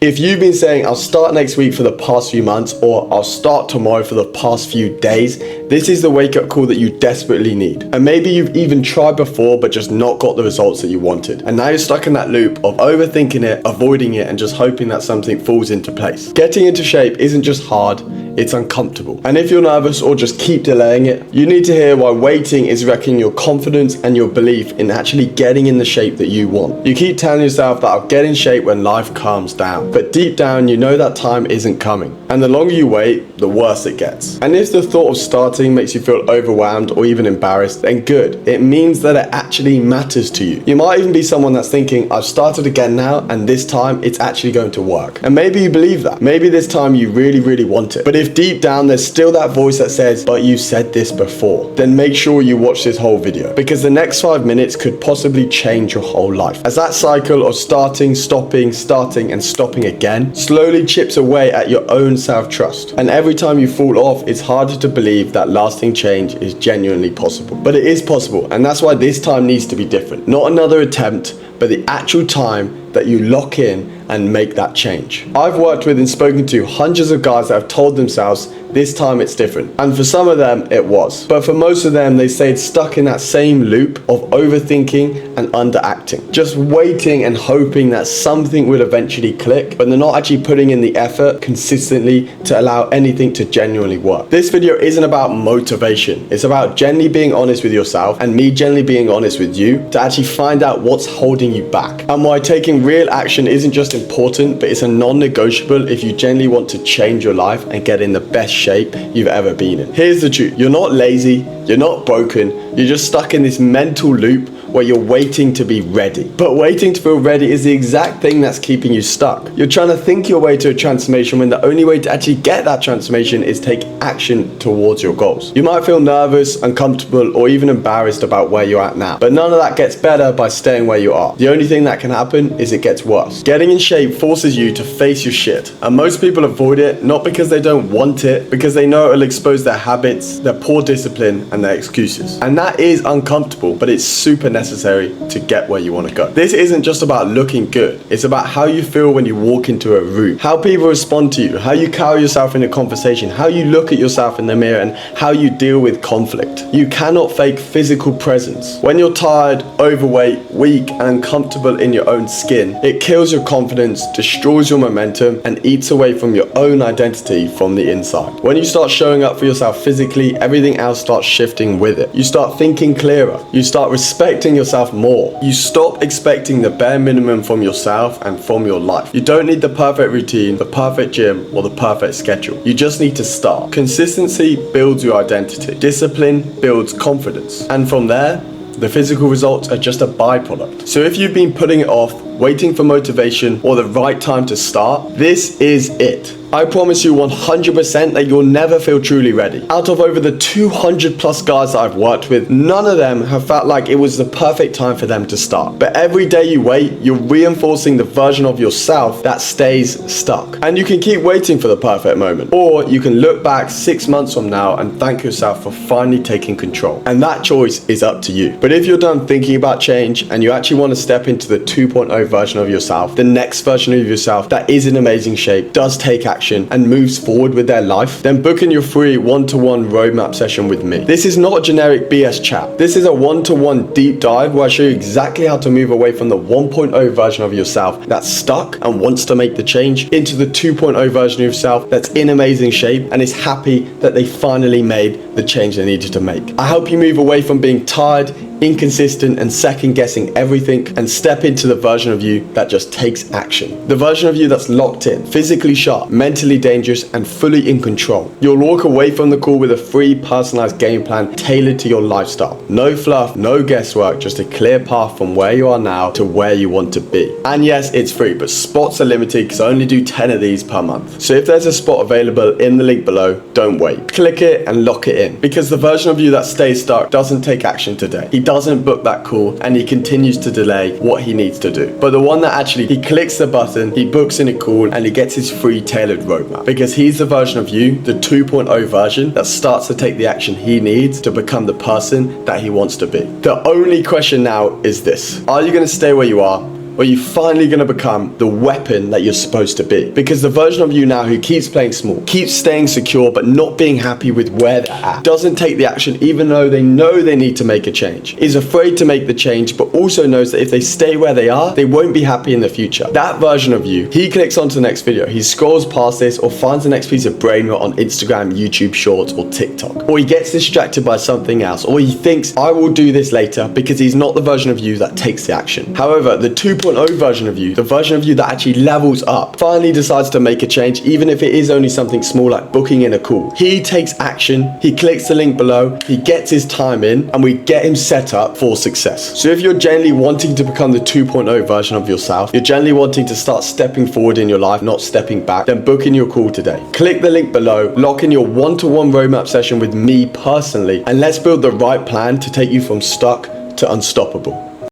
If you've been saying, I'll start next week for the past few months, or I'll start tomorrow for the past few days, this is the wake-up call that you desperately need. And maybe you've even tried before, but just not got the results that you wanted. And now you're stuck in that loop of overthinking it, avoiding it, and just hoping that something falls into place. Getting into shape isn't just hard, it's uncomfortable. And if you're nervous or just keep delaying it, you need to hear why waiting is wrecking your confidence and your belief in actually getting in the shape that you want. You keep telling yourself that I'll get in shape when life calms down. But deep down, you know that time isn't coming. And the longer you wait, the worse it gets. And if the thought of starting makes you feel overwhelmed or even embarrassed, then good. It means that it actually matters to you. You might even be someone that's thinking, I've started again now, and this time it's actually going to work. And maybe you believe that. Maybe this time you really want it. But if deep down there's still that voice that says, but you said this before, then make sure you watch this whole video, because the next 5 minutes could possibly change your whole life. As that cycle of starting, stopping, starting, and stopping again slowly chips away at your own self-trust. And every time you fall off, it's harder to believe that lasting change is genuinely possible. But it is possible, and that's why this time needs to be different. Not another attempt, but the actual time that you lock in and make that change. I've worked with and spoken to hundreds of guys that have told themselves this time it's different. And for some of them, it was. But for most of them, they stayed stuck in that same loop of overthinking and underacting. Just waiting and hoping that something would eventually click, but they're not actually putting in the effort consistently to allow anything to genuinely work. This video isn't about motivation. It's about genuinely being honest with yourself and me genuinely being honest with you to actually find out what's holding you back and why taking real action isn't just important, but it's a non-negotiable if you genuinely want to change your life and get in the best shape you've ever been in. Here's the truth. You're not lazy. You're not broken. You're just stuck in this mental loop where you're waiting to be ready. But waiting to feel ready is the exact thing that's keeping you stuck. You're trying to think your way to a transformation when the only way to actually get that transformation is take action towards your goals. You might feel nervous, uncomfortable, or even embarrassed about where you're at now. But none of that gets better by staying where you are. The only thing that can happen is it gets worse. Getting in shape forces you to face your shit. And most people avoid it, not because they don't want it, because they know it'll expose their habits, their poor discipline, and their excuses. And that is uncomfortable, but it's super necessary to get where you want to go. This isn't just about looking good. It's about how you feel when you walk into a room, how people respond to you, how you carry yourself in a conversation, how you look at yourself in the mirror, and how you deal with conflict. You cannot fake physical presence. When you're tired, overweight, weak, and uncomfortable in your own skin, it kills your confidence, destroys your momentum, and eats away from your own identity from the inside. When you start showing up for yourself physically, everything else starts shifting with it. You start thinking clearer. You start respecting yourself more. You stop expecting the bare minimum from yourself and from your life. You don't need the perfect routine, the perfect gym, or the perfect schedule. You just need to start. Consistency builds your identity. Discipline builds confidence. And from there, the physical results are just a byproduct. So if you've been putting it off, waiting for motivation or the right time to start, this is it. I promise you 100% that you'll never feel truly ready. Out of over the 200 plus guys that I've worked with, none of them have felt like it was the perfect time for them to start. But every day you wait, you're reinforcing the version of yourself that stays stuck. And you can keep waiting for the perfect moment. Or you can look back 6 months from now and thank yourself for finally taking control. And that choice is up to you. But if you're done thinking about change and you actually want to step into the 2.0 version of yourself, the next version of yourself that is in amazing shape, does take action, and moves forward with their life, then book in your free one-to-one roadmap session with me. This is not a generic BS chat. This is a one-to-one deep dive where I show you exactly how to move away from the 1.0 version of yourself that's stuck and wants to make the change into the 2.0 version of yourself that's in amazing shape and is happy that they finally made the change they needed to make. I help you move away from being tired, inconsistent, and second-guessing everything and step into the version of you that just takes action. The version of you that's locked in, physically sharp, mentally dangerous, and fully in control. You'll walk away from the call with a free personalized game plan tailored to your lifestyle. No fluff, no guesswork, just a clear path from where you are now to where you want to be. And yes, it's free, but spots are limited because I only do 10 of these per month. So if there's a spot available in the link below, don't wait. Click it and lock it in, because the version of you that stays stuck doesn't take action today. He doesn't book that call and he continues to delay what he needs to do. But the one that actually, he clicks the button, he books in a call, and he gets his free tailored roadmap, because he's the version of you, the 2.0 version, that starts to take the action he needs to become the person that he wants to be. The only question now is this: are you going to stay where you are, Or are you finally going to become the weapon that you're supposed to be? Because the version of you now who keeps playing small, keeps staying secure but not being happy with where they're at, doesn't take the action even though they know they need to make a change, is afraid to make the change but also knows that if they stay where they are, they won't be happy in the future. That version of you, he clicks onto the next video, he scrolls past this or finds the next piece of brain rot on Instagram, YouTube Shorts or TikTok. Or he gets distracted by something else, or he thinks, I will do this later, because he's not the version of you that takes the action. However, the 2.0 version of you, the version of you that actually levels up, finally decides to make a change, even if it is only something small like booking in a call. He takes action, he clicks the link below, he gets his time in, and we get him set up for success. So if you're genuinely wanting to become the 2.0 version of yourself, you're genuinely wanting to start stepping forward in your life, not stepping back, then book in your call today. Click the link below, lock in your one-to-one roadmap session with me personally, and let's build the right plan to take you from stuck to unstoppable.